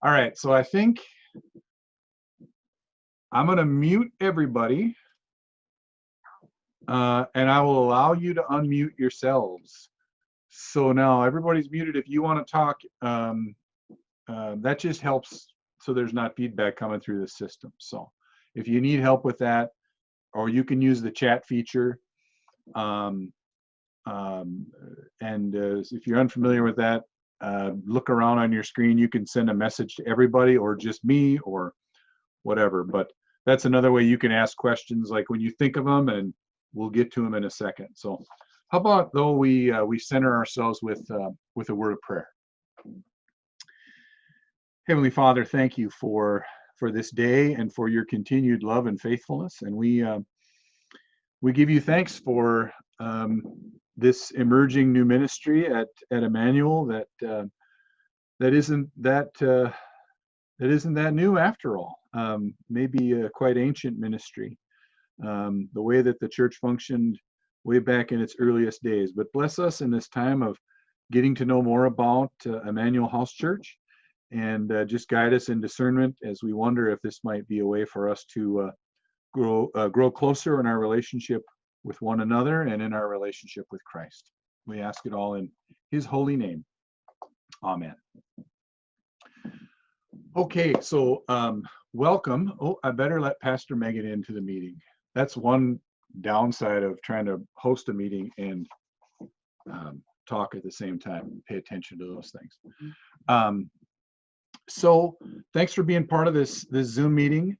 All right, so I think I'm going to mute everybody, and I will allow you to unmute yourselves. So now everybody's muted. If you want to talk, that just helps so there's not feedback coming through the system. So if you need help with that, or you can use the chat feature. If you're unfamiliar with that, look around on your screen. You can send a message to everybody or just me or whatever. But that's another way you can ask questions, like when you think of them, and we'll get to them in a second. So how about though we center ourselves with a word of prayer. Heavenly Father, thank you for this day and for your continued love and faithfulness. And we give you thanks for this emerging new ministry at Emmanuel that isn't that new after all. Maybe a quite ancient ministry, the way that the church functioned way back in its earliest days. But bless us in this time of getting to know more about Emmanuel House Church, and just guide us in discernment as we wonder if this might be a way for us to grow closer in our relationship with one another and in our relationship with Christ. We ask it all in his holy name. Amen. Okay, so welcome. Oh, I better let Pastor Megan into the meeting. That's one downside of trying to host a meeting and talk at the same time. Pay attention to those things. So thanks for being part of this Zoom meeting.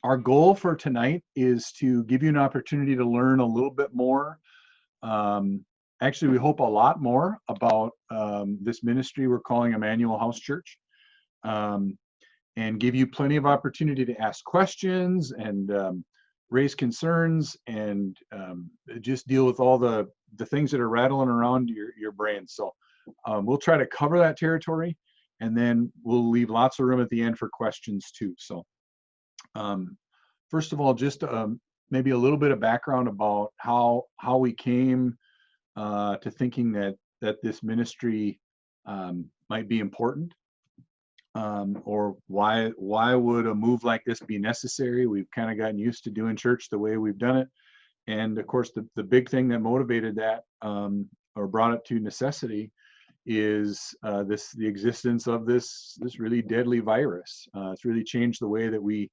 Our goal for tonight is to give you an opportunity to learn a little bit more. Actually, we hope a lot more about this ministry we're calling Emmanuel House Church, and give you plenty of opportunity to ask questions and raise concerns and just deal with all the things that are rattling around your brain. So we'll try to cover that territory, and then we'll leave lots of room at the end for questions too. So first of all, just maybe a little bit of background about how we came to thinking that this ministry might be important, or why would a move like this be necessary. We've kind of gotten used to doing church the way we've done it, and of course the big thing that motivated that or brought it to necessity is the existence of this really deadly virus. It's really changed the way that we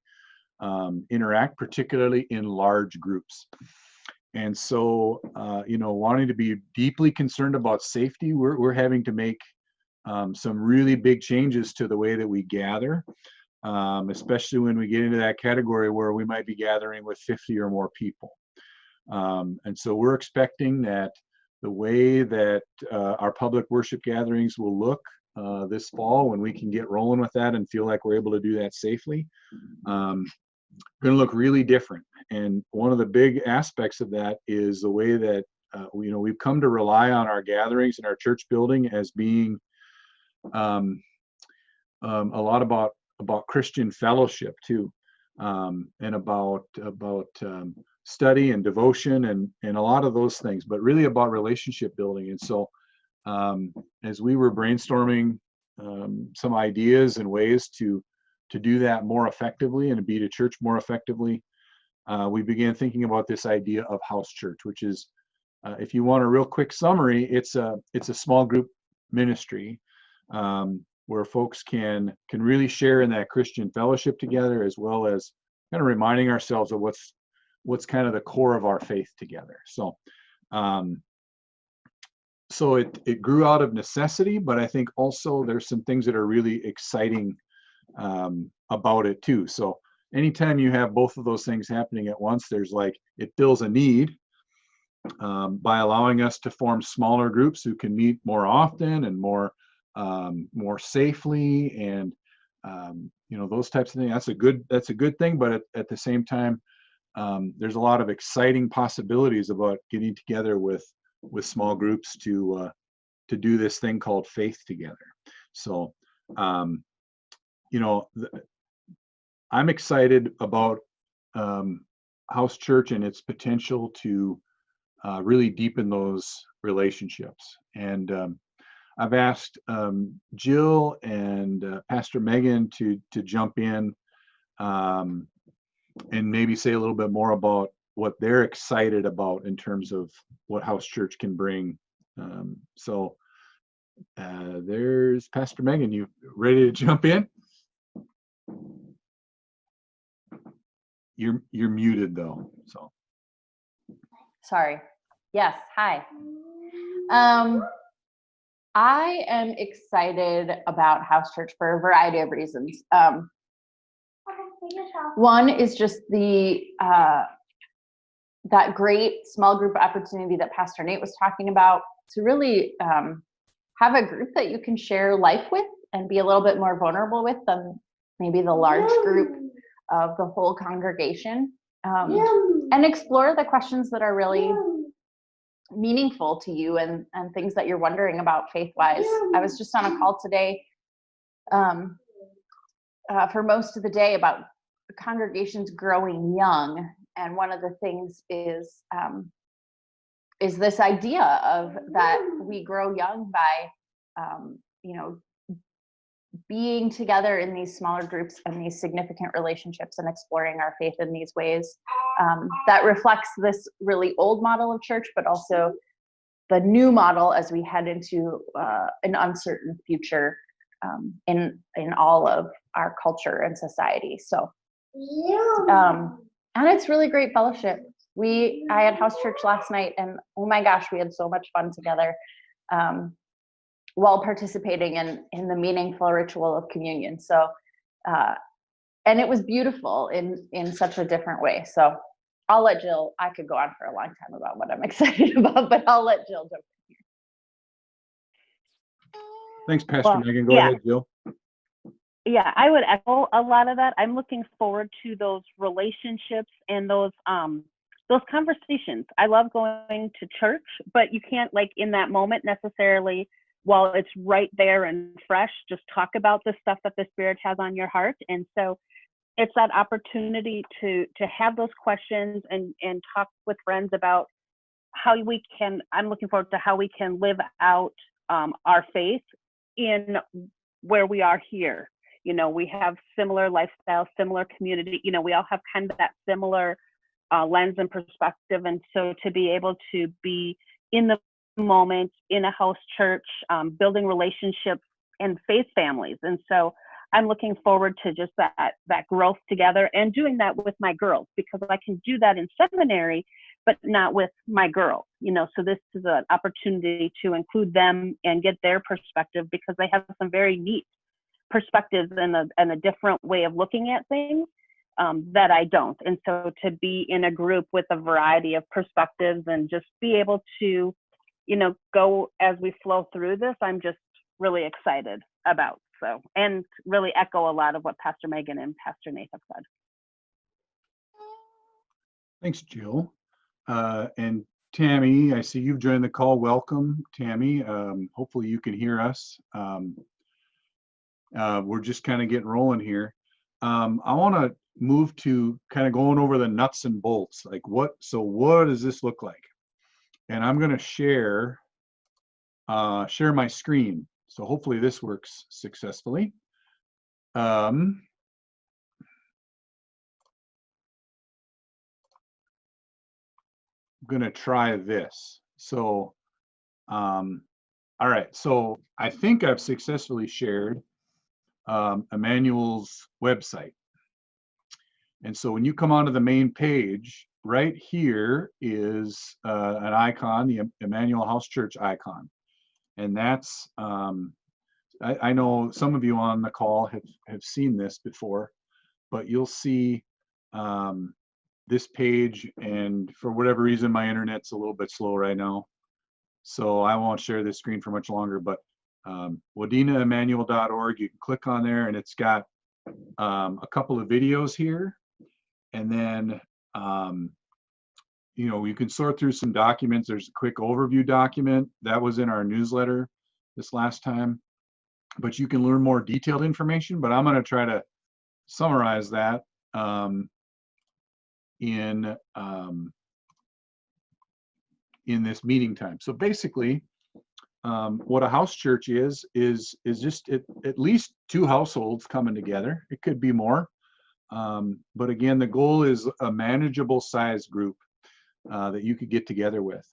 interact, particularly in large groups. And so, wanting to be deeply concerned about safety, we're having to make some really big changes to the way that we gather, especially when we get into that category where we might be gathering with 50 or more people. And so we're expecting that the way that our public worship gatherings will look this fall, when we can get rolling with that and feel like we're able to do that safely, going to look really different. And one of the big aspects of that is the way that we've come to rely on our gatherings in our church building as being a lot about Christian fellowship too, and about study and devotion and a lot of those things, but really about relationship building. And so as we were brainstorming some ideas and ways to do that more effectively and to be to church more effectively, we began thinking about this idea of house church, which is, if you want a real quick summary, it's a small group ministry where folks can really share in that Christian fellowship together, as well as kind of reminding ourselves of what's kind of the core of our faith together. So so it grew out of necessity, but I think also there's some things that are really exciting about it too. So anytime you have both of those things happening at once, it fills a need by allowing us to form smaller groups who can meet more often and more safely, and those types of things. That's a good thing, but at the same time, there's a lot of exciting possibilities about getting together with small groups to do this thing called faith together. So I'm excited about house church and its potential to really deepen those relationships. And I've asked Jill and Pastor Megan to jump in and maybe say a little bit more about what they're excited about in terms of what House Church can bring. So there's Pastor Megan. You ready to jump in? You're muted though. So sorry. Yes. Hi. I am excited about House Church for a variety of reasons. One is just the that great small group opportunity that Pastor Nate was talking about, to really have a group that you can share life with and be a little bit more vulnerable with than maybe the large group of the whole congregation, and explore the questions that are really meaningful to you and things that you're wondering about faith-wise. I was just on a call today for most of the day about congregations growing young, and one of the things is this idea of that we grow young by being together in these smaller groups and these significant relationships and exploring our faith in these ways that reflects this really old model of church, but also the new model as we head into an uncertain future in all of our culture and society. So, and it's really great fellowship. I had house church last night, and oh my gosh, we had so much fun together while participating in the meaningful ritual of communion. So, and it was beautiful in such a different way. So I'll let Jill, I could go on for a long time about what I'm excited about, but I'll let Jill jump in here. Thanks, Pastor Megan. Go ahead, Jill. Yeah, I would echo a lot of that. I'm looking forward to those relationships and those conversations. I love going to church, but you can't, like, in that moment necessarily, while it's right there and fresh, just talk about the stuff that the Spirit has on your heart. And so it's that opportunity to have those questions and talk with friends about how we can, I'm looking forward to how we can live out our faith in where we are here. You know, we have similar lifestyle, similar community, you know, we all have kind of that similar lens and perspective. And so to be able to be in the moment in a house church, building relationships and faith families. And so I'm looking forward to just that growth together and doing that with my girls, because I can do that in seminary, but not with my girls, you know. So this is an opportunity to include them and get their perspective, because they have some very neat perspectives and a different way of looking at things that I don't. And so to be in a group with a variety of perspectives and just be able to, you know, go as we flow through this, I'm just really excited about. So, and really echo a lot of what Pastor Megan and Pastor Nate have said. Thanks, Jill. And Tammy, I see you've joined the call. Welcome, Tammy. Hopefully you can hear us. We're just kind of getting rolling here. I want to move to kind of going over the nuts and bolts. Like what does this look like? And I'm going to share my screen. So hopefully this works successfully. I'm going to try this. So, all right. So I think I've successfully shared Emmanuel's website. And so when you come onto the main page, right here is an icon, the Emmanuel House Church icon. And that's, I know some of you on the call have seen this before, but you'll see this page, and for whatever reason, my internet's a little bit slow right now, so I won't share this screen for much longer, but wadinaemmanuel.org, you can click on there, and it's got a couple of videos here, and then you know, you can sort through some documents. There's a quick overview document that was in our newsletter this last time, but you can learn more detailed information. But I'm going to try to summarize that in this meeting time. So basically, what a house church is just at least 2 households coming together. It could be more. But again, the goal is a manageable size group that you could get together with.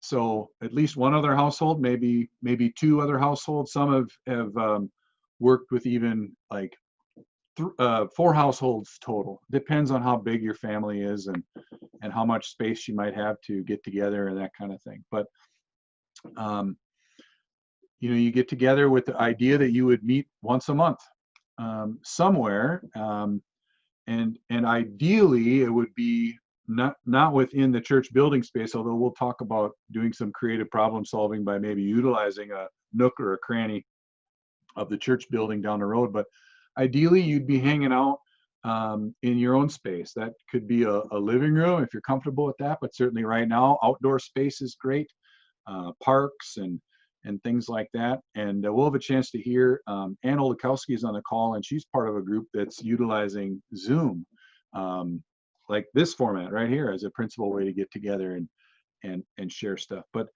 So at least one other household, maybe 2 other households. Some have worked with even like 4 households total. Depends on how big your family is and how much space you might have to get together and that kind of thing. But you get together with the idea that you would meet once a month somewhere, and ideally it would be not within the church building space, although we'll talk about doing some creative problem solving by maybe utilizing a nook or a cranny of the church building down the road. But ideally you'd be hanging out in your own space. That could be a living room if you're comfortable with that, but certainly right now outdoor space is great, parks and things like that. And we'll have a chance to hear Ann Oldakowski is on the call, and she's part of a group that's utilizing Zoom, like this format right here, as a principal way to get together and share stuff. But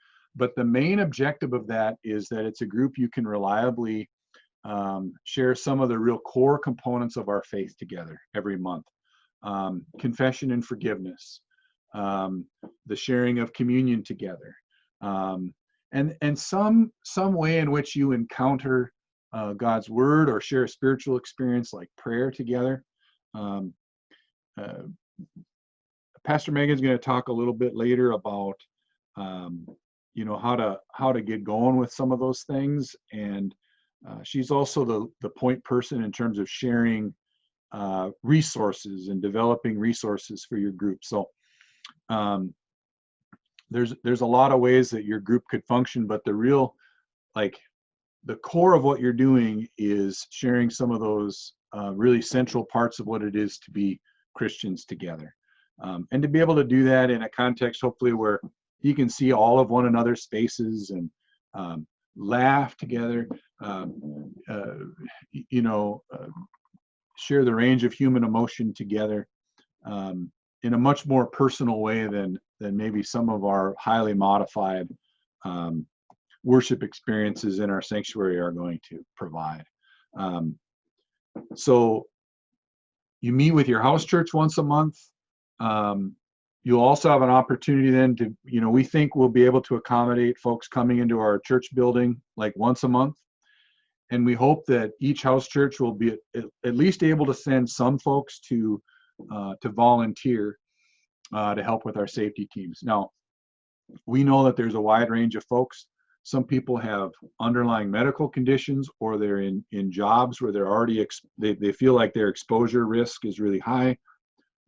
the main objective of that is that it's a group you can reliably share some of the real core components of our faith together every month. Confession and forgiveness, the sharing of communion together, and some way in which you encounter God's word or share a spiritual experience like prayer together. Pastor Megan's going to talk a little bit later about how to get going with some of those things, and she's also the point person in terms of sharing resources and developing resources for your group. So there's a lot of ways that your group could function, but the core of what you're doing is sharing some of those really central parts of what it is to be Christians together, and to be able to do that in a context hopefully where you can see all of one another's faces and laugh together, share the range of human emotion together in a much more personal way than maybe some of our highly modified worship experiences in our sanctuary are going to provide. So you meet with your house church once a month. You'll also have an opportunity then to, we think we'll be able to accommodate folks coming into our church building like once a month. And we hope that each house church will be at least able to send some folks to volunteer to help with our safety teams. Now, we know that there's a wide range of folks. Some people have underlying medical conditions, or they're in jobs where they're already they feel like their exposure risk is really high.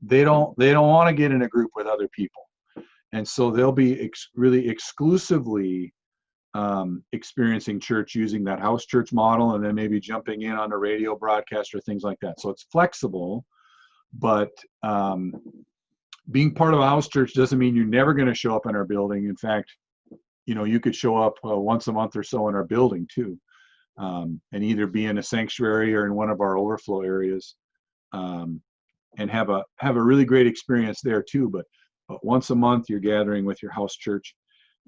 They don't want to get in a group with other people, and so they'll be really exclusively experiencing church using that house church model, and then maybe jumping in on a radio broadcast or things like that. So it's flexible, but being part of a house church doesn't mean you're never going to show up in our building. In fact, you could show up once a month or so in our building too, and either be in a sanctuary or in one of our overflow areas, and have a really great experience there too. But once a month you're gathering with your house church,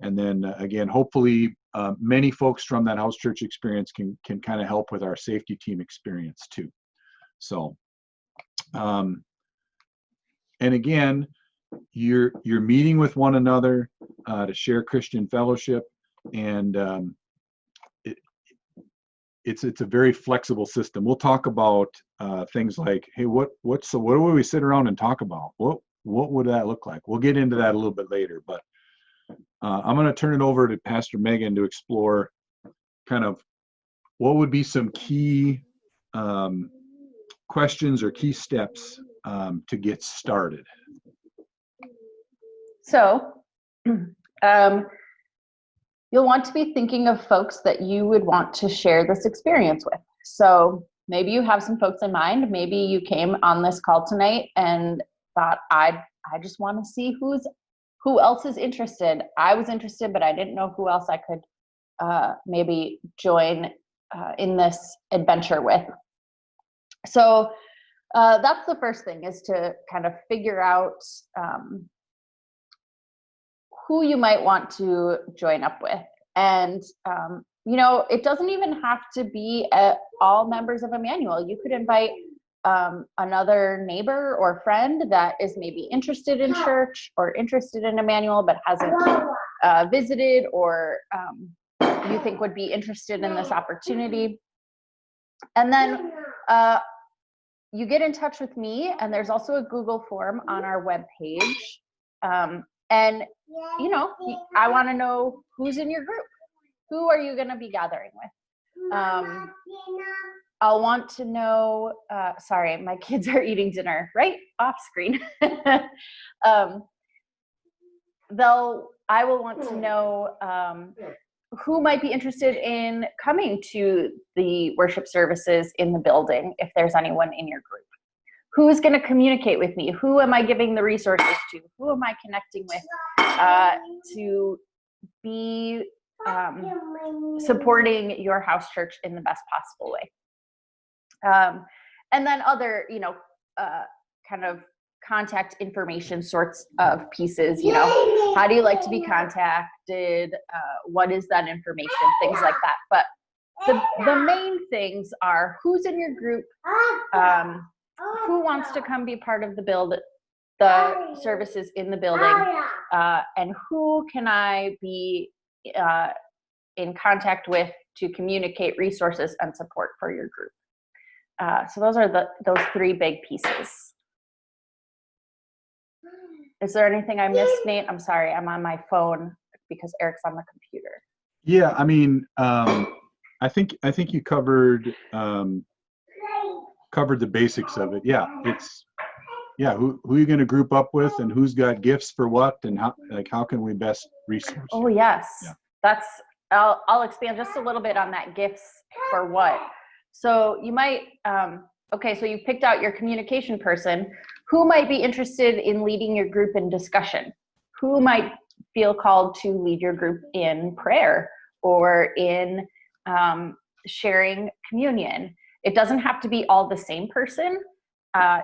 and then again, hopefully many folks from that house church experience can kind of help with our safety team experience too. So and again, you're meeting with one another to share Christian fellowship, and it's a very flexible system. We'll talk about things like, hey, what do we sit around and talk about? What would that look like? We'll get into that a little bit later, but I'm going to turn it over to Pastor Megan to explore kind of what would be some key questions or key steps to get started. So you'll want to be thinking of folks that you would want to share this experience with. So maybe you have some folks in mind. Maybe you came on this call tonight and thought, I just want to see who else is interested. I was interested, but I didn't know who else I could maybe join in this adventure with. So that's the first thing, is to kind of figure out who you might want to join up with. And, it doesn't even have to be all members of Emmanuel. You could invite another neighbor or friend that is maybe interested in church or interested in Emmanuel, but hasn't visited, or you think would be interested in this opportunity. And then you get in touch with me, and there's also a Google form on our webpage. And, I want to know who's in your group. Who are you going to be gathering with? I'll want to know, sorry, my kids are eating dinner right off screen. I will want to know who might be interested in coming to the worship services in the building, if there's anyone in your group. Who's going to communicate with me? Who am I giving the resources to? Who am I connecting with to be supporting your house church in the best possible way? And then other, kind of contact information sorts of pieces, how do you like to be contacted? What is that information? Things like that. But the main things are who's in your group, who wants to come be part of the services in the building, and who can I be in contact with to communicate resources and support for your group. So those are those three big pieces. Is there anything I missed, Nate? I'm sorry, I'm on my phone because Eric's on the computer. Yeah, I mean, I think you covered the basics of it. Yeah, who are you going to group up with, and who's got gifts for what, and how can we best resource? Oh yes, yeah. I'll expand just a little bit on that, gifts for what. So you might, so you picked out your communication person. Who might be interested in leading your group in discussion? Who might feel called to lead your group in prayer or in sharing communion? It doesn't have to be all the same person.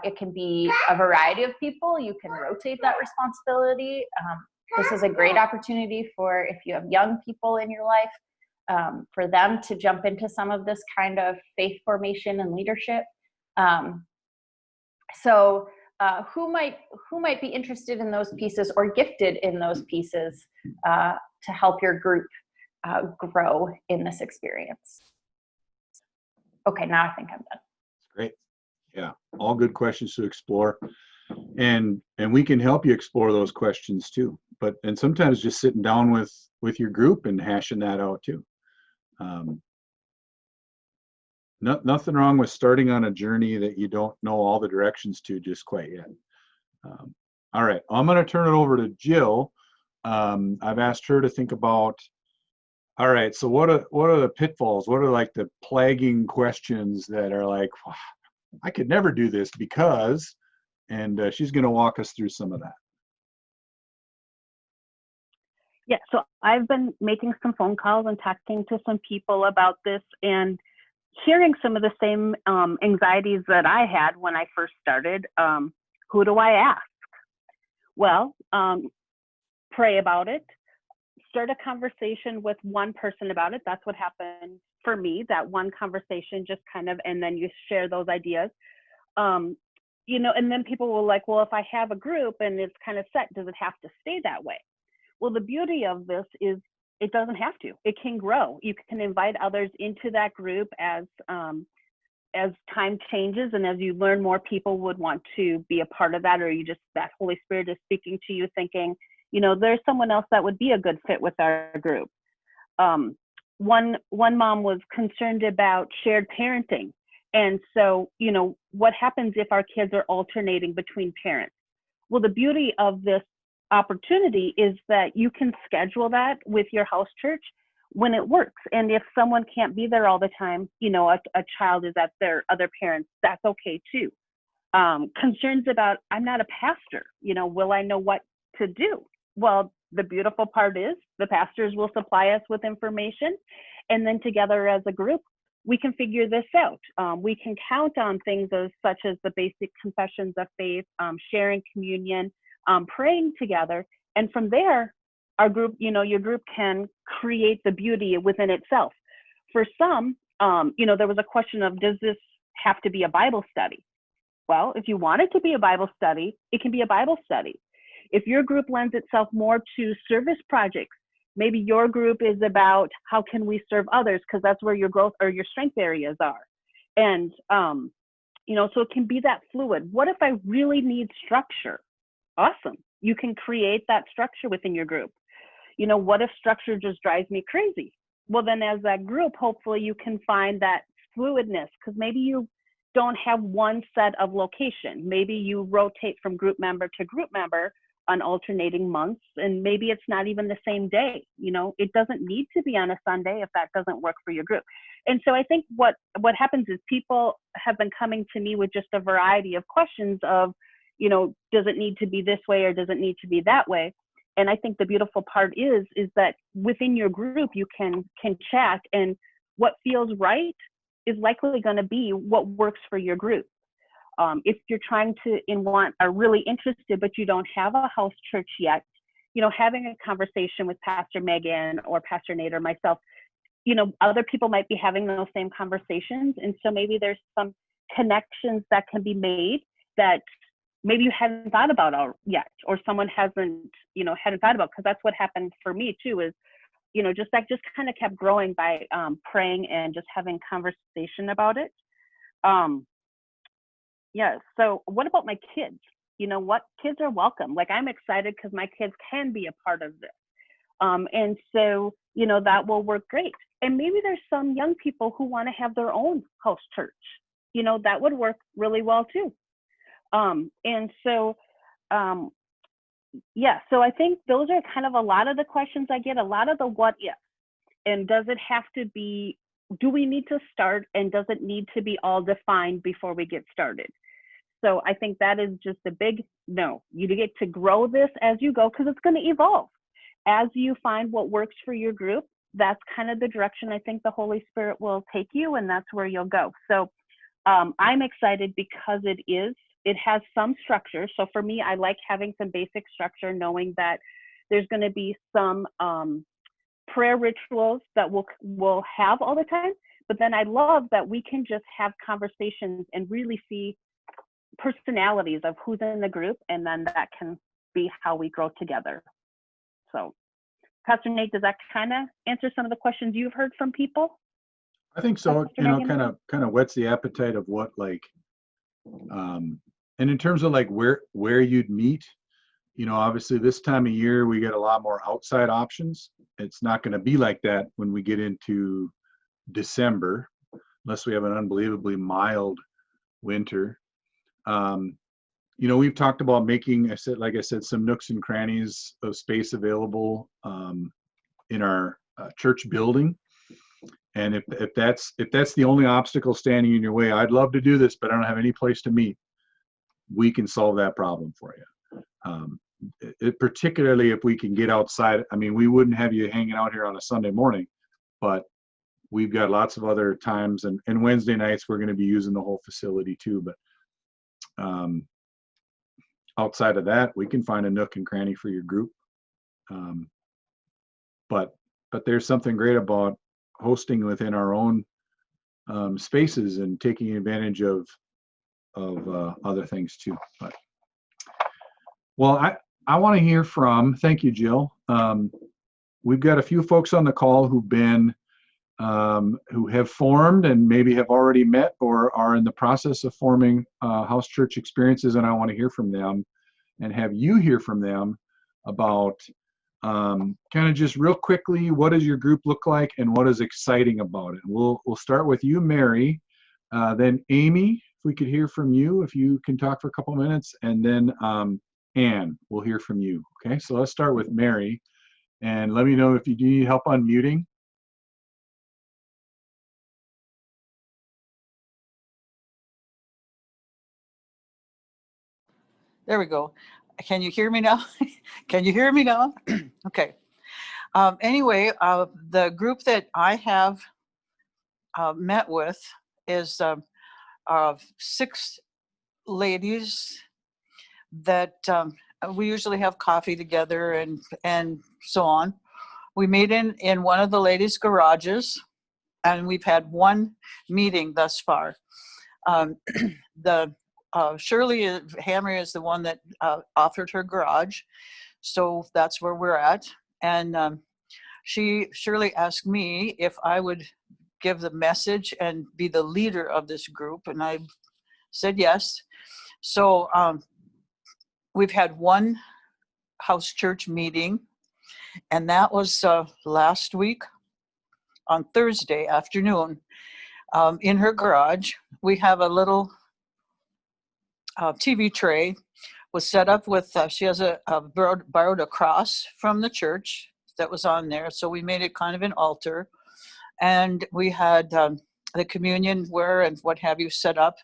It can be a variety of people. You can rotate that responsibility. This is a great opportunity for, if you have young people in your life, for them to jump into some of this kind of faith formation and leadership. Who might be interested in those pieces or gifted in those pieces to help your group grow in this experience? Okay, now I think I'm done. Great. Yeah, all good questions to explore. And we can help you explore those questions too. And sometimes just sitting down with your group and hashing that out too. Nothing wrong with starting on a journey that you don't know all the directions to just quite yet. All right, I'm going to turn it over to Jill. I've asked her to think about, all right, so what are the pitfalls? What are like the plaguing questions that are like, I could never do this because, and she's going to walk us through some of that. Yeah, so I've been making some phone calls and talking to some people about this and hearing some of the same anxieties that I had when I first started. Who do I ask? Well, pray about it. Start a conversation with one person about it. That's what happened for me, that one conversation just kind of, and then you share those ideas. And then people will like, well, if I have a group and it's kind of set, does it have to stay that way? Well, the beauty of this is it doesn't have to. It can grow. You can invite others into that group as time changes and as you learn more people would want to be a part of that, or that Holy Spirit is speaking to you thinking, there's someone else that would be a good fit with our group. One mom was concerned about shared parenting. And so, what happens if our kids are alternating between parents? Well, the beauty of this opportunity is that you can schedule that with your house church when it works. And if someone can't be there all the time, a child is at their other parents, that's okay too. Concerns about, I'm not a pastor, will I know what to do? Well, the beautiful part is the pastors will supply us with information, and then together as a group, we can figure this out. We can count on things such as the basic confessions of faith, sharing communion, praying together. And from there, our group, your group can create the beauty within itself. For some, there was a question of, does this have to be a Bible study? Well, if you want it to be a Bible study, it can be a Bible study. If your group lends itself more to service projects, maybe your group is about how can we serve others, because that's where your growth or your strength areas are. And, so it can be that fluid. What if I really need structure? Awesome. You can create that structure within your group. What if structure just drives me crazy? Well, then as that group, hopefully you can find that fluidness, because maybe you don't have one set of location. Maybe you rotate from group member to group member on alternating months, and maybe it's not even the same day. It doesn't need to be on a Sunday if that doesn't work for your group. And so I think what happens is people have been coming to me with just a variety of questions of, does it need to be this way or does it need to be that way? And I think the beautiful part is that within your group, you can chat, and what feels right is likely going to be what works for your group. If you're trying to are really interested, but you don't have a house church yet, having a conversation with Pastor Megan or Pastor Nate or myself, other people might be having those same conversations. And so maybe there's some connections that can be made that maybe you hadn't thought about yet, or someone hadn't thought about, because that's what happened for me too, is, that just kind of kept growing by praying and just having conversation about it. Yeah, so what about my kids? What kids are welcome. Like, I'm excited because my kids can be a part of this. And so, that will work great. And maybe there's some young people who want to have their own house church. That would work really well too. And so, so I think those are kind of a lot of the questions I get, a lot of the what if, and does it have to be, do we need to start, and does it need to be all defined before we get started? So I think that is just a big no. You get to grow this as you go, because it's going to evolve. As you find what works for your group, that's kind of the direction I think the Holy Spirit will take you, and that's where you'll go. So I'm excited because it has some structure. So for me, I like having some basic structure, knowing that there's going to be some prayer rituals that we'll have all the time. But then I love that we can just have conversations and really see personalities of who's in the group, and then that can be how we grow together. So, Pastor Nate, does that kind of answer some of the questions you've heard from people? I think so. Kind of whets the appetite of what, like, and in terms of like where you'd meet, obviously this time of year we get a lot more outside options. It's not going to be like that when we get into December, unless we have an unbelievably mild winter. We've talked about making, like I said, some nooks and crannies of space available in our church building. And if that's the only obstacle standing in your way, I'd love to do this, but I don't have any place to meet. We can solve that problem for you. Particularly if we can get outside. I mean, we wouldn't have you hanging out here on a Sunday morning, but we've got lots of other times, and Wednesday nights we're going to be using the whole facility too. But outside of that, we can find a nook and cranny for your group. But there's something great about hosting within our own spaces and taking advantage of other things too. But well, I want to hear from. Thank you, Jill. We've got a few folks on the call who've been who have formed and maybe have already met or are in the process of forming house church experiences, and I want to hear from them and have you hear from them about kind of just real quickly, what does your group look like and what is exciting about it? We'll start with you, Mary, then Amy, if we could hear from you, if you can talk for a couple minutes, and then Anne, we'll hear from you. Okay, so let's start with Mary, and let me know if you do need help unmuting. There we go. Can you hear me now? Can you hear me now? Okay. Anyway, the group that I have met with is 6 ladies that we usually have coffee together and so on. We meet in one of the ladies' garages, and we've had one meeting thus far. The Shirley Hamry is the one that offered her garage, so that's where we're at. And Shirley asked me if I would give the message and be the leader of this group, and I said yes. So we've had one house church meeting, and that was last week on Thursday afternoon in her garage. We have a little TV tray was set up with, she has borrowed a cross from the church that was on there. So we made it kind of an altar. And we had the communion ware and what have you set up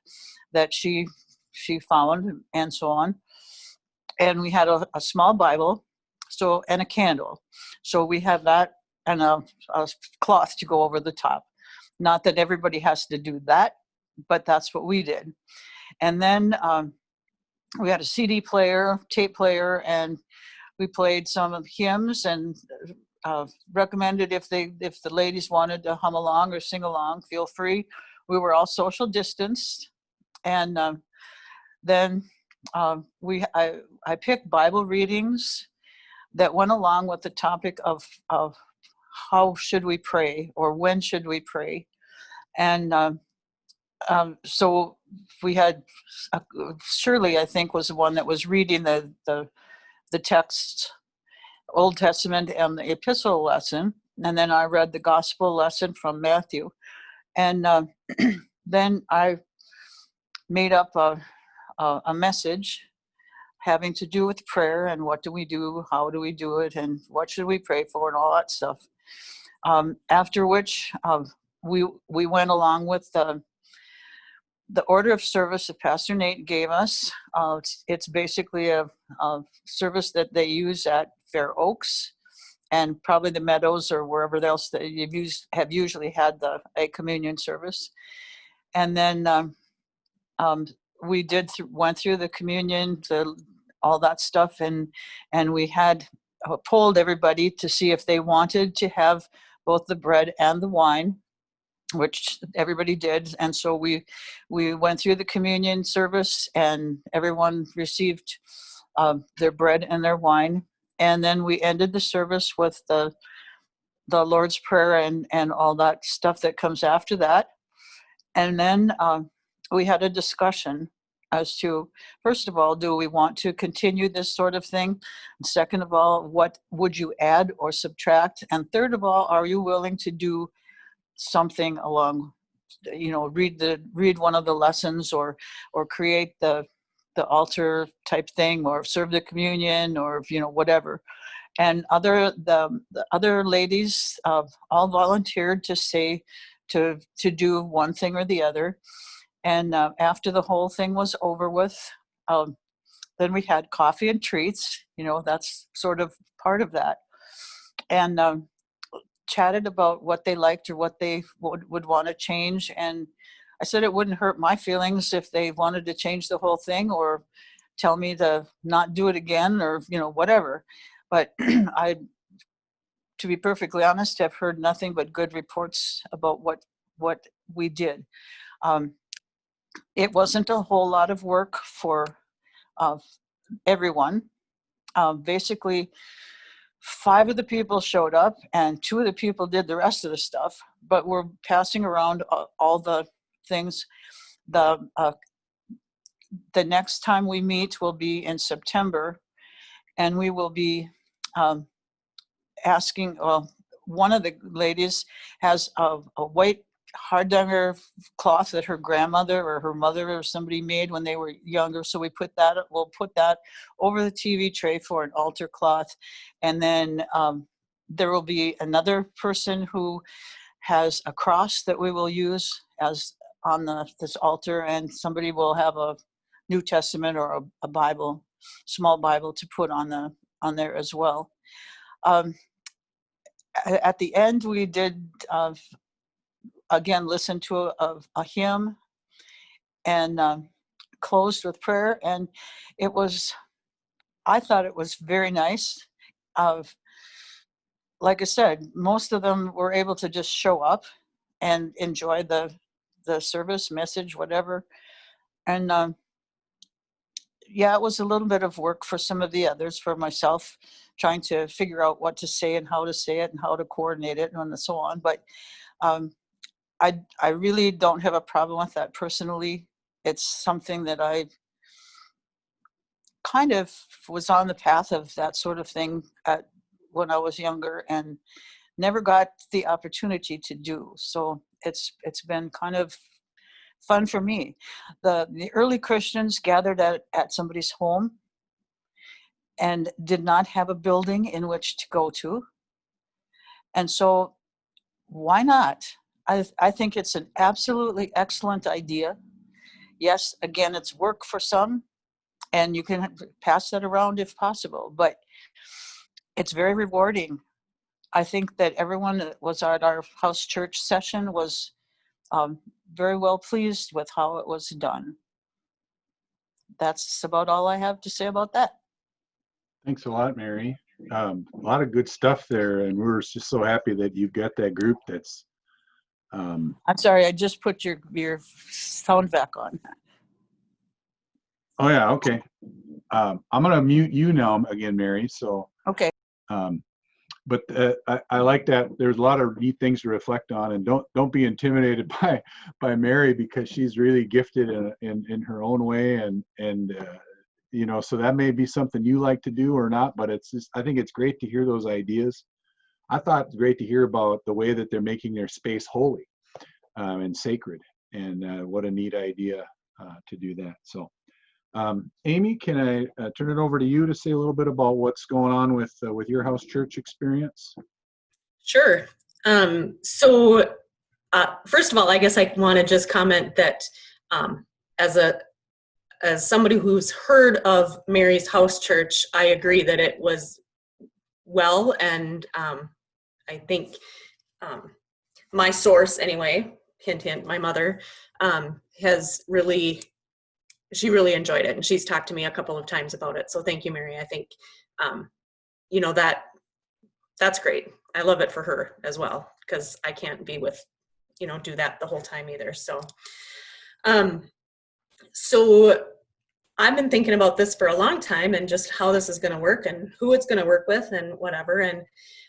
that she found and so on. And we had a small Bible, and a candle. So we have that and a cloth to go over the top. Not that everybody has to do that, but that's what we did. And then we had a CD player, tape player, and we played some of hymns and recommended if the ladies wanted to hum along or sing along, feel free. We were all social distanced. And then I picked Bible readings that went along with the topic of how should we pray or when should we pray. And so we had Shirley, I think, was the one that was reading the text, Old Testament and the epistle lesson, and then I read the gospel lesson from Matthew. And then I made up a message having to do with prayer and what do we do, how do we do it, and what should we pray for, and all that stuff. After which we went along with the order of service that Pastor Nate gave us. It's basically a service that they use at Fair Oaks and probably the Meadows or wherever else that have usually had a communion service. And then we went through the communion, all that stuff, and we had polled everybody to see if they wanted to have both the bread and the wine, which everybody did. And so we went through the communion service and everyone received their bread and their wine. And then we ended the service with the Lord's Prayer and all that stuff that comes after that. And then we had a discussion as to, first of all, do we want to continue this sort of thing? Second of all, what would you add or subtract? And third of all, are you willing to do something along, read one of the lessons or create the altar type thing or serve the communion or whatever. And the other ladies all volunteered to say to do one thing or the other. And after the whole thing was over with, then we had coffee and treats. That's sort of part of that. And chatted about what they liked or what they would want to change. And I said it wouldn't hurt my feelings if they wanted to change the whole thing or tell me to not do it again or, whatever. But to be perfectly honest, I've heard nothing but good reports about what we did. It wasn't a whole lot of work for everyone. Basically, 5 of the people showed up and 2 of the people did the rest of the stuff, but we're passing around all the things. The next time we meet will be in September, and we will be asking, one of the ladies has a white Hardanger cloth that her grandmother or her mother or somebody made when they were younger. So we'll put that over the TV tray for an altar cloth. And then there will be another person who has a cross that we will use as on this altar, and somebody will have a New Testament or a Bible, small Bible to put on there as well. At the end, we did again listen to a hymn and closed with prayer, and it was I thought it was very nice. Like I said, most of them were able to just show up and enjoy the service, message, whatever. And yeah, it was a little bit of work for some of the others, for myself, trying to figure out what to say and how to say it and how to coordinate it and so on. But I really don't have a problem with that personally. It's something that I kind of was on the path of that sort of thing when I was younger and never got the opportunity to do. So it's been kind of fun for me. The early Christians gathered at somebody's home and did not have a building in which to go to. And so why not? I think it's an absolutely excellent idea. Yes, again, it's work for some, and you can pass that around if possible, but it's very rewarding. I think that everyone that was at our house church session was very well pleased with how it was done. That's about all I have to say about that. Thanks a lot, Mary. A lot of good stuff there, and we're just so happy that you've got that group that's I'm sorry, I just put your sound back on. oh yeah, okay. I'm gonna mute you now again, Mary. So Okay. but I like that. There's a lot of neat things to reflect on, and don't be intimidated by Mary, because she's really gifted in her own way, and you know, so that may be something you like to do or not, but it's just, I think it's great to hear those ideas. I thought it's great to hear about the way that they're making their space holy and sacred, and what a neat idea to do that. So Amy, can I turn it over to you to say a little bit about what's going on with your house church experience? Sure. So first of all, I guess I want to just comment that as somebody who's heard of Mary's house church, I agree that it was well, and I think my source anyway, hint hint, my mother she really enjoyed it, and she's talked to me a couple of times about it. So thank you, Mary. I think you know, that's great. I love it for her as well, because I can't be with, you know, do that the whole time either. So so I've been thinking about this for a long time, and just how this is going to work and who it's going to work with and whatever. And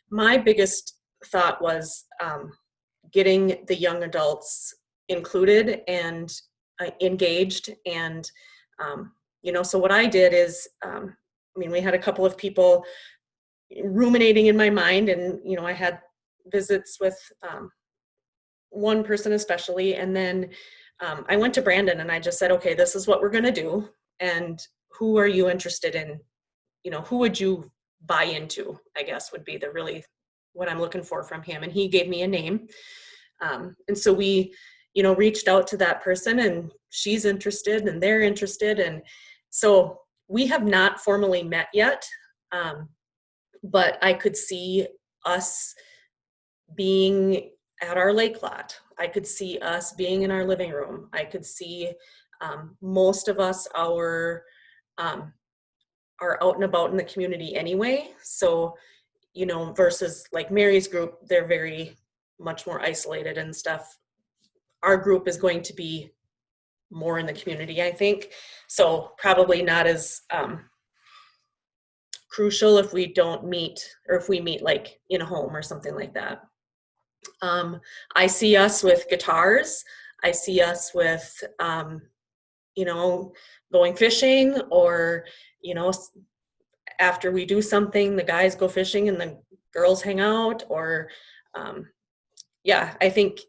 my biggest thought was getting the young adults included and engaged. And you know, so what I did is I mean, we had a couple of people ruminating in my mind, and you know, I had visits with one person especially, and then I went to Brandon and I just said, okay, this is what we're going to do, and who are you interested in, you know, who would you buy into, I guess would be the really what I'm looking for from him. And he gave me a name, and so we, you know, reached out to that person, and she's interested and they're interested, and so we have not formally met yet, but I could see us being at our lake lot. I could see us being in our living room. I could see most of us are out and about in the community anyway. So, you know, versus like Mary's group, they're very much more isolated and stuff. Our group is going to be more in the community, I think. So probably not as crucial if we don't meet, or if we meet like in a home or something like that. I see us with guitars. I see us with, you know, going fishing, or, you know, after we do something, the guys go fishing and the girls hang out, or, yeah, I think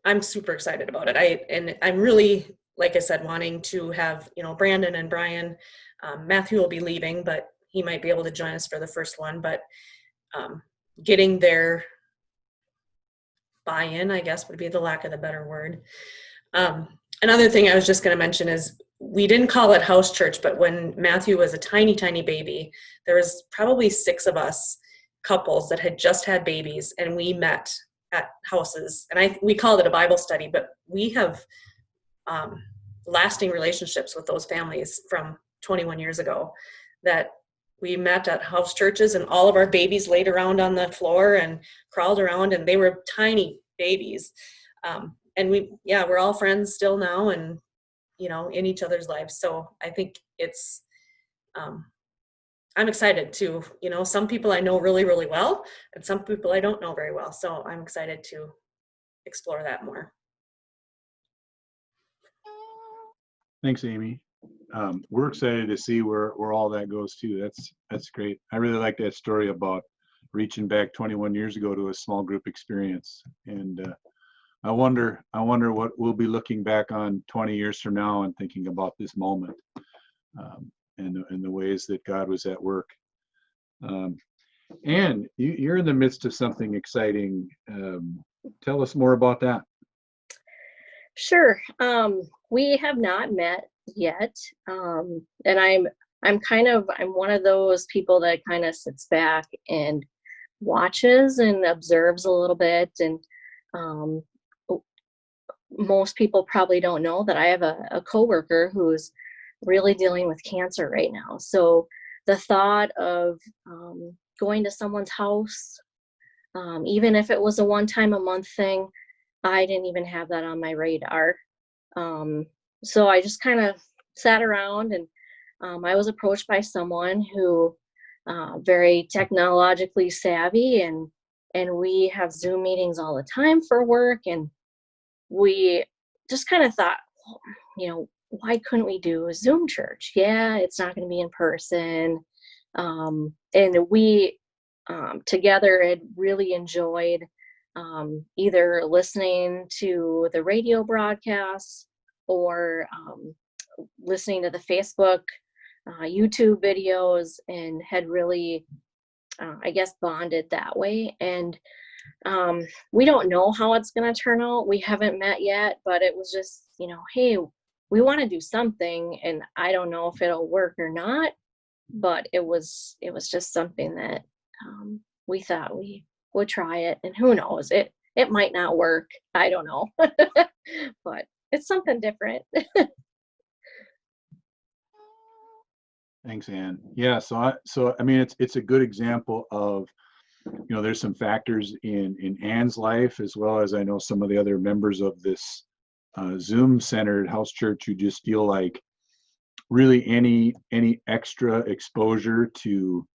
I'm super excited about it. And I'm really, like I said, wanting to have, you know, Brandon and Brian, Matthew will be leaving, but he might be able to join us for the first one, but getting their buy-in, I guess would be the lack of the better word. Another thing I was just going to mention is we didn't call it house church, but when Matthew was a tiny, tiny baby, there was probably 6 of us couples that had just had babies, and we met at houses, and we called it a Bible study, but we have lasting relationships with those families from 21 years ago, that we met at house churches and all of our babies laid around on the floor and crawled around, and they were tiny babies. And we're all friends still now, and, in each other's lives. So I think it's, I'm excited to, some people I know really, really well, and some people I don't know very well. So I'm excited to explore that more. Thanks, Amy. We're excited to see where all that goes too. That's great. I really like that story about reaching back 21 years ago to a small group experience. And I wonder what we'll be looking back on 20 years from now and thinking about this moment, and the ways that God was at work. And you're in the midst of something exciting. Tell us more about that. Sure. We have not met yet. And I'm one of those people that kind of sits back and watches and observes a little bit. And most people probably don't know that I have a coworker who's really dealing with cancer right now. So the thought of going to someone's house, even if it was a one-time a month thing, I didn't even have that on my radar. So I just kind of sat around, and I was approached by someone who very technologically savvy, and we have Zoom meetings all the time for work, and we just kind of thought, why couldn't we do a Zoom church? Yeah, it's not going to be in person. And we together had really enjoyed either listening to the radio broadcasts or listening to the Facebook, YouTube videos, and had really, bonded that way. And we don't know how it's going to turn out. We haven't met yet, but it was just, hey, we want to do something, and I don't know if it'll work or not, but it was just something that we thought we would try it, and who knows, it might not work. I don't know, but it's something different. Thanks, Ann. Yeah, so I mean, it's a good example of, there's some factors in Ann's life, as well as I know some of the other members of this Zoom-centered house church who just feel like really any extra exposure to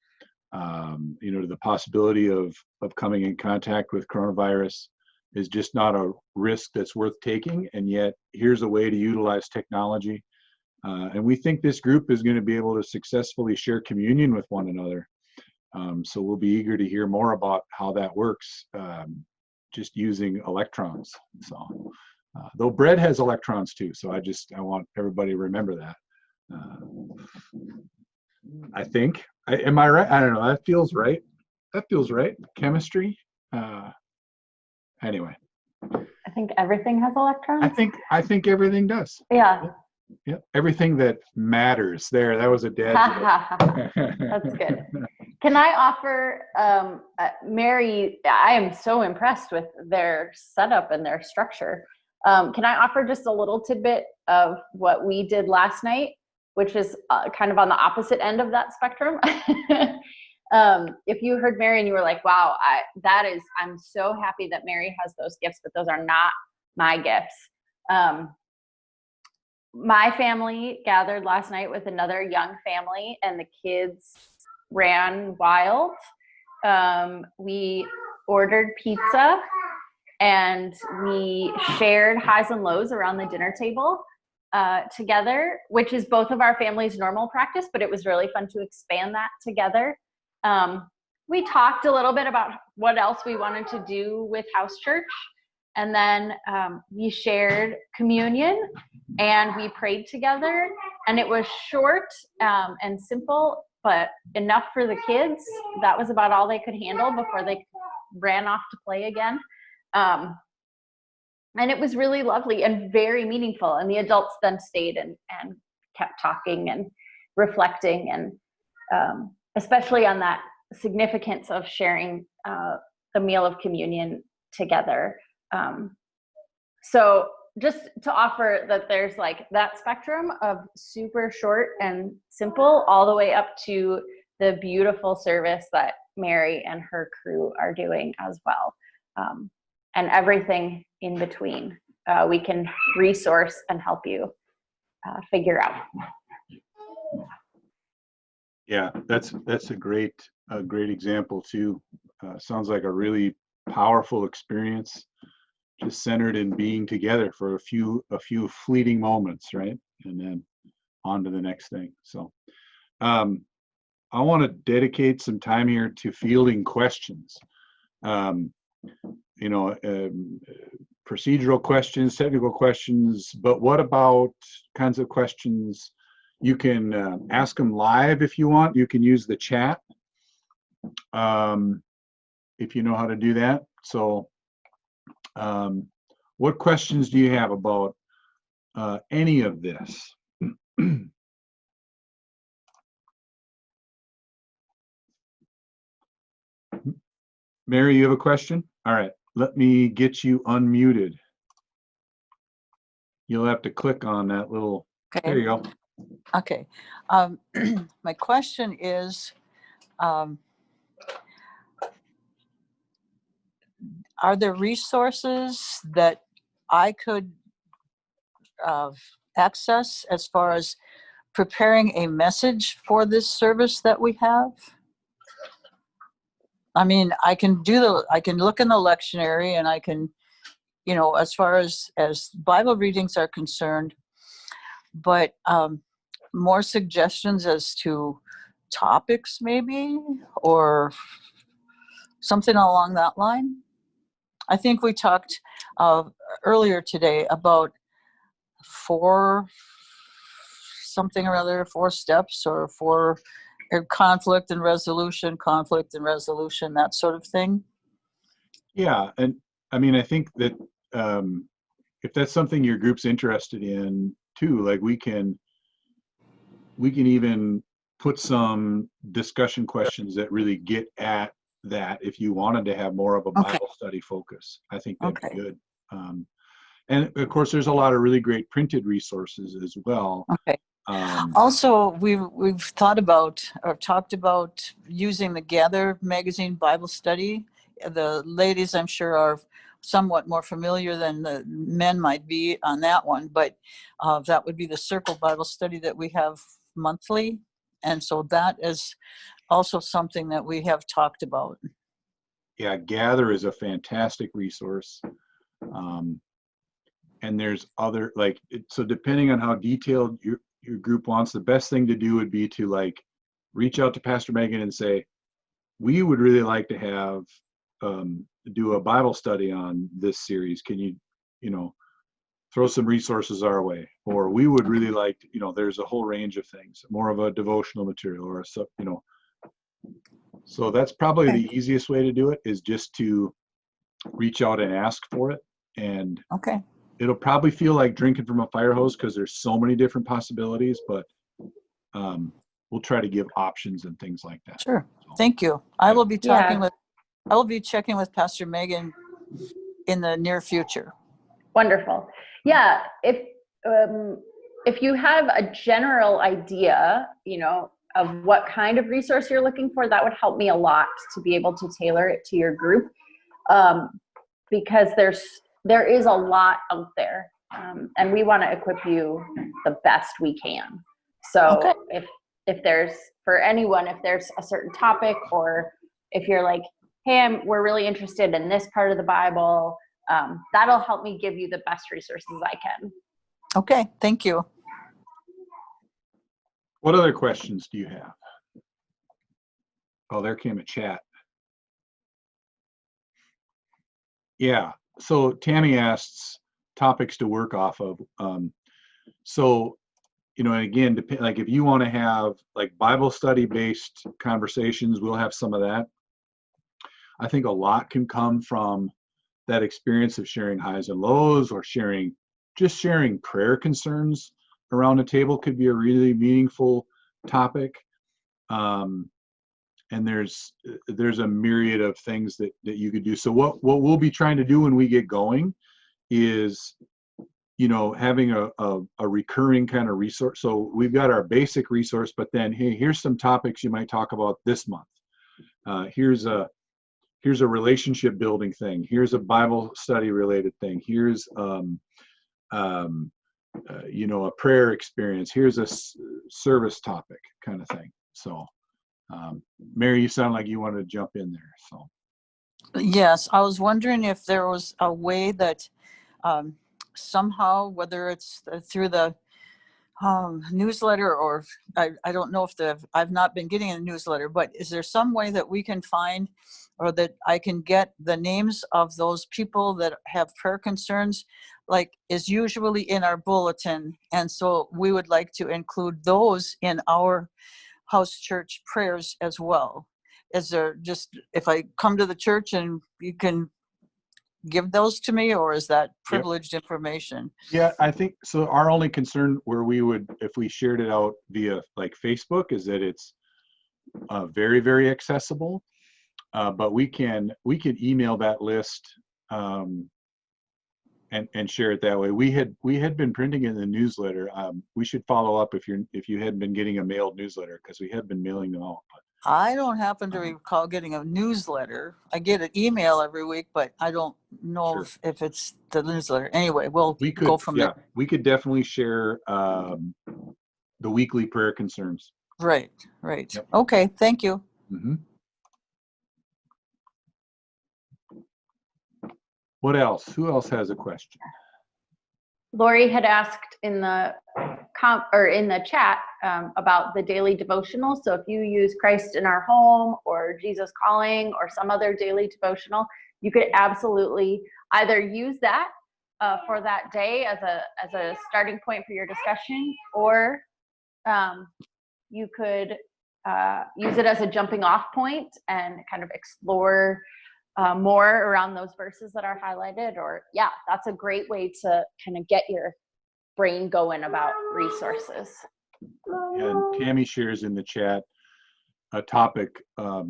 to the possibility of coming in contact with coronavirus is just not a risk that's worth taking. And yet here's a way to utilize technology. And we think this group is going to be able to successfully share communion with one another. So we'll be eager to hear more about how that works, just using electrons. So, though bread has electrons too. So I want everybody to remember that. I think, am I right? I don't know. That feels right. Chemistry. Anyway. I think everything has electrons. I think everything does. Yeah. Yep. Everything that matters. There, that was a dead joke. That's good. Can I offer, Mary, I am so impressed with their setup and their structure. Can I offer just a little tidbit of what we did last night, which is kind of on the opposite end of that spectrum? If you heard Mary and you were like, wow, I'm so happy that Mary has those gifts, but those are not my gifts. My family gathered last night with another young family, and the kids ran wild. We ordered pizza, and we shared highs and lows around the dinner table together, which is both of our families' normal practice, but it was really fun to expand that together. We talked a little bit about what else we wanted to do with house church, and then we shared communion, and we prayed together, and it was short and simple, but enough for the kids. That was about all they could handle before they ran off to play again. And it was really lovely and very meaningful. And the adults then stayed and kept talking and reflecting, and especially on that significance of sharing the meal of communion together. So just to offer that there's like that spectrum of super short and simple all the way up to the beautiful service that Mary and her crew are doing as well. And everything in between, we can resource and help you figure out. Yeah, that's a great example too. Sounds like a really powerful experience, just centered in being together for a few fleeting moments, right? And then on to the next thing. So I want to dedicate some time here to fielding questions. Procedural questions, technical questions, but what about kinds of questions? You can ask them live if you want. You can use the chat if you know how to do that. So what questions do you have about any of this? Mary, you have a question? All right, let me get you unmuted. You'll have to click on that little, Okay. there you go. Okay. My question is, are there resources that I could access as far as preparing a message for this service that we have? I mean, I can look in the lectionary, and I can, as far as Bible readings are concerned, but more suggestions as to topics maybe, or something along that line. I think we talked earlier today about 4 steps, or 4 conflict and resolution, that sort of thing. Yeah, and I mean, I think that if that's something your group's interested in too, like we can even put some discussion questions that really get at that if you wanted to have more of a Bible study focus. I think that'd be good. And of course, there's a lot of really great printed resources as well. Okay. Also, we've thought about or talked about using the Gather magazine Bible study. The ladies, I'm sure, are somewhat more familiar than the men might be on that one, but that would be the Circle Bible study that we have monthly. And so that is also something that we have talked about. Yeah, Gather is a fantastic resource. And there's other, so depending on how detailed your group wants, the best thing to do would be to reach out to Pastor Megan and say, we would really like to have do a Bible study on this series. Can you throw some resources our way? Or we would really like to, there's a whole range of things, more of a devotional material or so that's probably the easiest way to do it, is just to reach out and ask for it. And it'll probably feel like drinking from a fire hose because there's so many different possibilities, but we'll try to give options and things like that. Sure. So, thank you. I will be checking with Pastor Megan in the near future. Wonderful. Yeah. If you have a general idea, of what kind of resource you're looking for, that would help me a lot to be able to tailor it to your group. Because there is a lot out there, and we want to equip you the best we can. So if there's, for anyone, if there's a certain topic, or if you're like, hey, we're really interested in this part of the Bible, that'll help me give you the best resources I can. Okay, thank you. What other questions do you have? Oh, there came a chat. Yeah, so Tammy asks topics to work off of. So, and again, if you want to have Bible study based conversations, we'll have some of that. I think a lot can come from that experience of sharing highs and lows, or sharing prayer concerns around a table could be a really meaningful topic. And there's a myriad of things that you could do. So what we'll be trying to do when we get going is having a recurring kind of resource. So we've got our basic resource, but then, hey, here's some topics you might talk about this month. Here's a relationship building thing. Here's a Bible study related thing. Here's a prayer experience. Here's a service topic kind of thing. So Mary, you sound like you wanted to jump in there. So Yes, I was wondering if there was a way that somehow, whether it's through the newsletter, or I don't know if I've not been getting a newsletter, but is there some way that we can find, or that I can get the names of those people that have prayer concerns, like is usually in our bulletin, and so we would like to include those in our house church prayers as well? Is there just, if I come to the church and you can give those to me, or is that privileged information? yeah, I think so. Our only concern where we would, if we shared it out via like Facebook, is that it's very, very accessible. But we can email that list and share it that way. We had been printing in the newsletter. We should follow up if you hadn't been getting a mailed newsletter, because we had been mailing them out. I don't happen to recall getting a newsletter. I get an email every week, but I don't know Sure. if it's the newsletter. Anyway, we'll go from there. We could definitely share the weekly prayer concerns. Right. Yep. Okay, thank you. Mm-hmm. What else? Who else has a question? Lori had asked in the chat about the daily devotional. So if you use Christ in Our Home or Jesus Calling or some other daily devotional, you could absolutely either use that for that day as a starting point for your discussion, or you could use it as a jumping off point and kind of explore more around those verses that are highlighted. Or yeah, that's a great way to kind of get your brain going about resources. And Tammy shares in the chat a topic,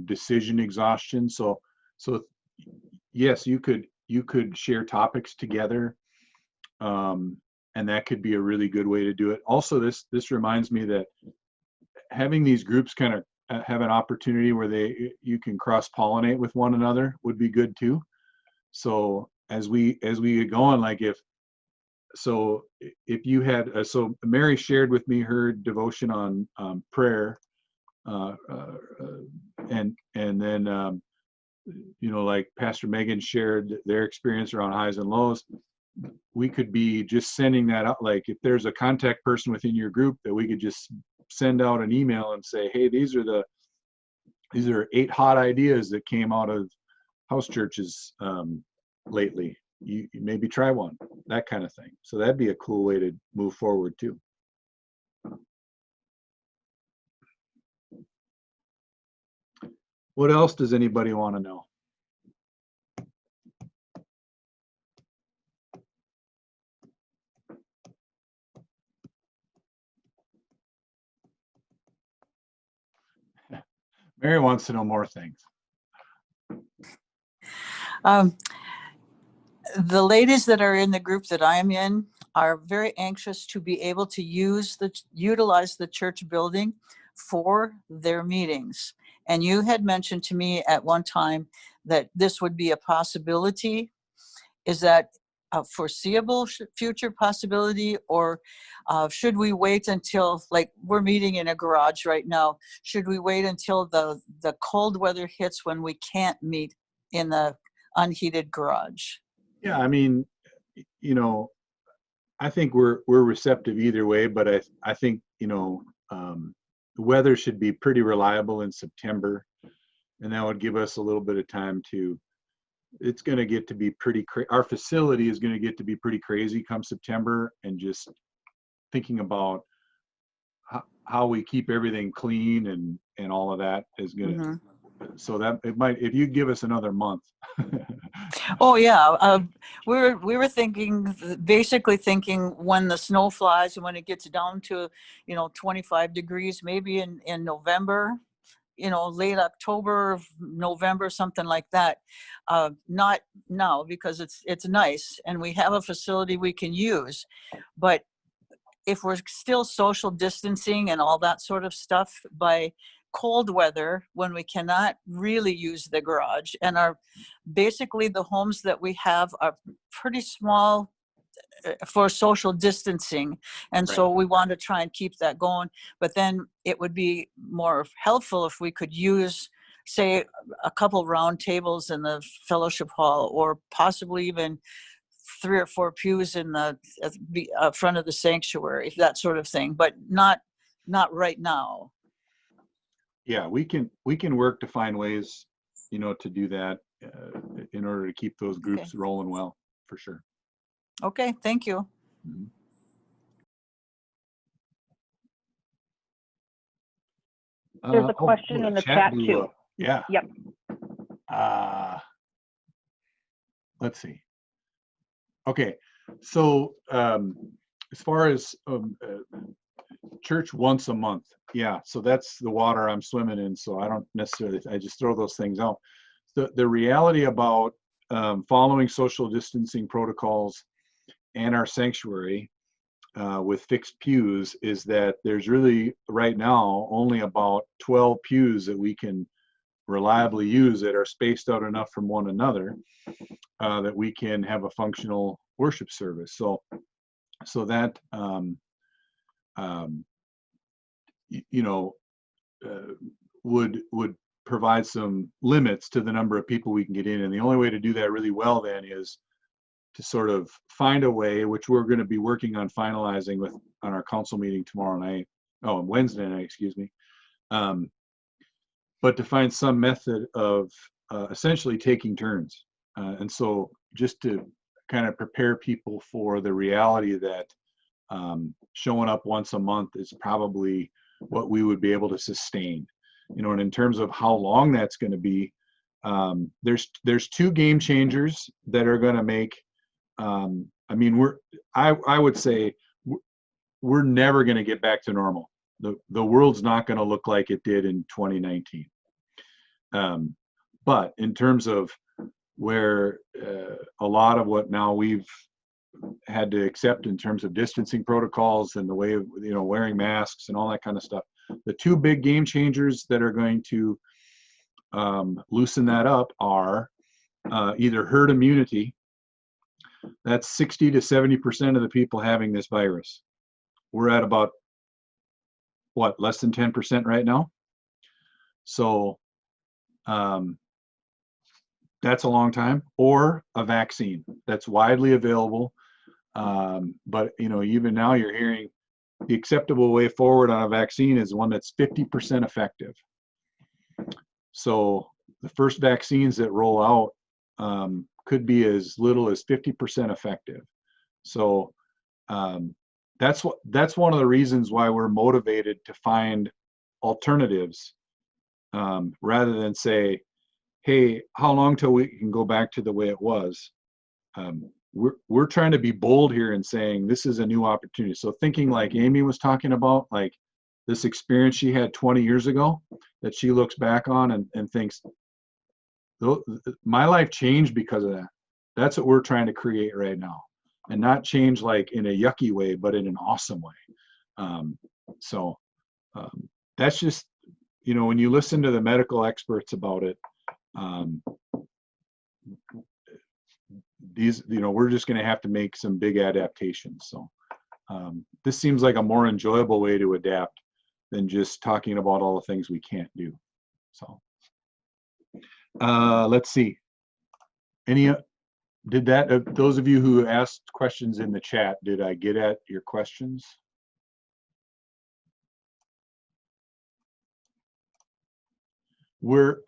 decision exhaustion. So yes, you could share topics together, and that could be a really good way to do it. Also, this reminds me that having these groups kind of have an opportunity where you can cross-pollinate with one another would be good too. So as we get going, like if you had so Mary shared with me her devotion on prayer, and then like Pastor Megan shared their experience around highs and lows. We could be just sending that out. Like if there's a contact person within your group, that we could just send out an email and say, hey, these are 8 hot ideas that came out of house churches lately. You maybe try one, that kind of thing. So that'd be a cool way to move forward too. What else does anybody want to know? Mary wants to know more things. The ladies that are in the group that I'm in are very anxious to be able to utilize the church building for their meetings. And you had mentioned to me at one time that this would be a possibility. Is that a foreseeable future possibility, or should we wait until, like, we're meeting in a garage right now, should we wait until the cold weather hits when we can't meet in the unheated garage? Yeah, I mean, I think we're receptive either way, but I think the weather should be pretty reliable in September, and that would give us a little bit of time to. It's going to get to be pretty our facility is going to get to be pretty crazy come September, and just thinking about how we keep everything clean and all of that is going to, so that it might, if you give us another month. Oh yeah, we were basically thinking when the snow flies and when it gets down to 25 degrees, maybe in November, late October, November, something like that. Not now, because it's nice and we have a facility we can use. But if we're still social distancing and all that sort of stuff by cold weather, when we cannot really use the garage, and basically the homes that we have are pretty small for social distancing, and so we want to try and keep that going. But then it would be more helpful if we could use, say, a couple round tables in the fellowship hall, or possibly even 3 or 4 pews in the front of the sanctuary, that sort of thing, but not right now. Yeah, we can work to find ways, to do that in order to keep those groups rolling well, for sure. Okay, thank you. Mhm. There's a question in the chat blew too. up. Yeah. Yep. Let's see. Okay, so as far as church once a month, yeah, so that's the water I'm swimming in, so I don't necessarily, I just throw those things out. The reality about following social distancing protocols and our sanctuary with fixed pews is that there's really right now only about 12 pews that we can reliably use that are spaced out enough from one another that we can have a functional worship service. So that would provide some limits to the number of people we can get in, and the only way to do that really well then is to sort of find a way, which we're going to be working on finalizing on our council meeting Wednesday night, excuse me. But to find some method of essentially taking turns. And so just to kind of prepare people for the reality that showing up once a month is probably what we would be able to sustain. And in terms of how long that's going to be, there's 2 game changers that are going to make, I would say we're never going to get back to normal. The world's not going to look like it did in 2019. But in terms of where a lot of what now we've had to accept in terms of distancing protocols and the way of wearing masks and all that kind of stuff, the 2 big game changers that are going to loosen that up are either herd immunity. That's 60 to 70% of the people having this virus. We're at about less than 10% right now. So that's a long time. Or a vaccine that's widely available. But even now you're hearing the acceptable way forward on a vaccine is one that's 50% effective. So the first vaccines that roll out could be as little as 50% effective. So that's one of the reasons why we're motivated to find alternatives rather than say, hey, how long till we can go back to the way it was? We're trying to be bold here and saying this is a new opportunity. So thinking like Amy was talking about, like this experience she had 20 years ago that she looks back on and thinks, my life changed because of that. That's what we're trying to create right now, and not change like in a yucky way, but in an awesome way. That's just, when you listen to the medical experts about it, we're just going to have to make some big adaptations. So this seems like a more enjoyable way to adapt than just talking about all the things we can't do. So let's see. Those of you who asked questions in the chat, did I get at your questions? We're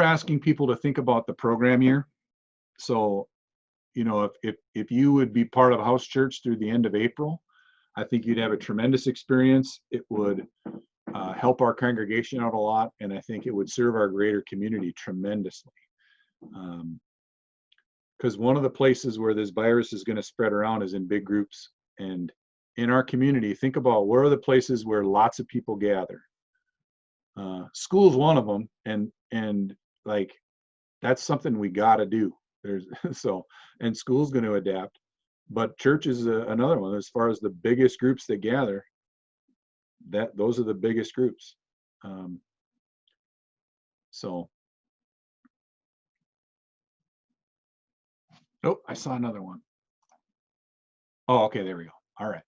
asking people to think about the program year. So, if you would be part of House Church through the end of April, I think you'd have a tremendous experience. It would help our congregation out a lot, and I think it would serve our greater community tremendously. Because one of the places where this virus is going to spread around is in big groups. And in our community, think about where are the places where lots of people gather. School's one of them, and like that's something we got to do. There's so, and school's going to adapt, but church is another one. As far as the biggest groups that gather, those are the biggest groups. So, oh, I saw another one. Oh, okay, there we go. All right.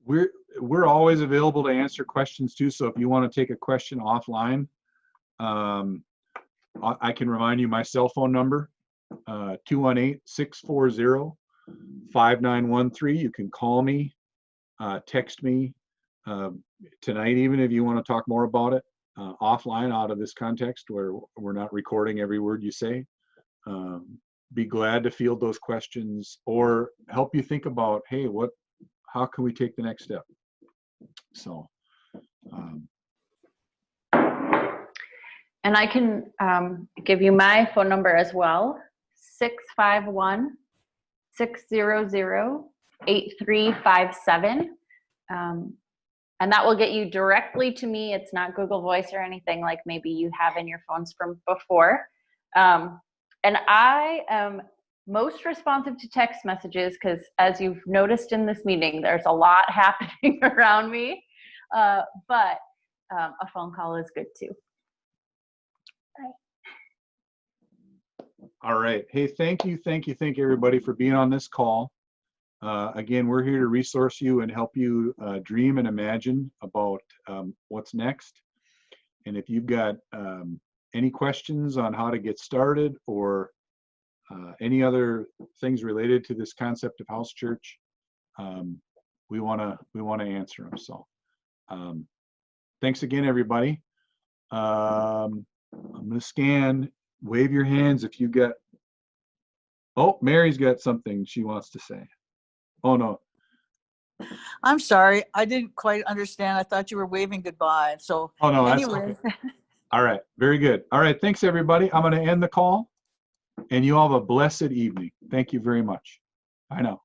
We're always available to answer questions too. So if you want to take a question offline, I can remind you my cell phone number, 218-640-5913. You can call me, text me tonight, even if you want to talk more about it offline out of this context where we're not recording every word you say. Be glad to field those questions or help you think about, hey, how can we take the next step? So, and I can give you my phone number as well, 651-600-8357. And that will get you directly to me. It's not Google Voice or anything like maybe you have in your phones from before. And I am most responsive to text messages because, as you've noticed in this meeting, there's a lot happening around me. But a phone call is good too. all right. Hey, thank you everybody for being on this call. Again, we're here to resource you and help you dream and imagine about what's next. And if you've got any questions on how to get started or any other things related to this concept of house church, we want to answer them. So thanks again, everybody. I'm going to scan, wave your hands if you got, oh, Mary's got something she wants to say. Oh, no. I'm sorry. I didn't quite understand. I thought you were waving goodbye. So Oh, no, that's anyway. okay. All right. Very good. All right. Thanks, everybody. I'm going to end the call, and you all have a blessed evening. Thank you very much. I know.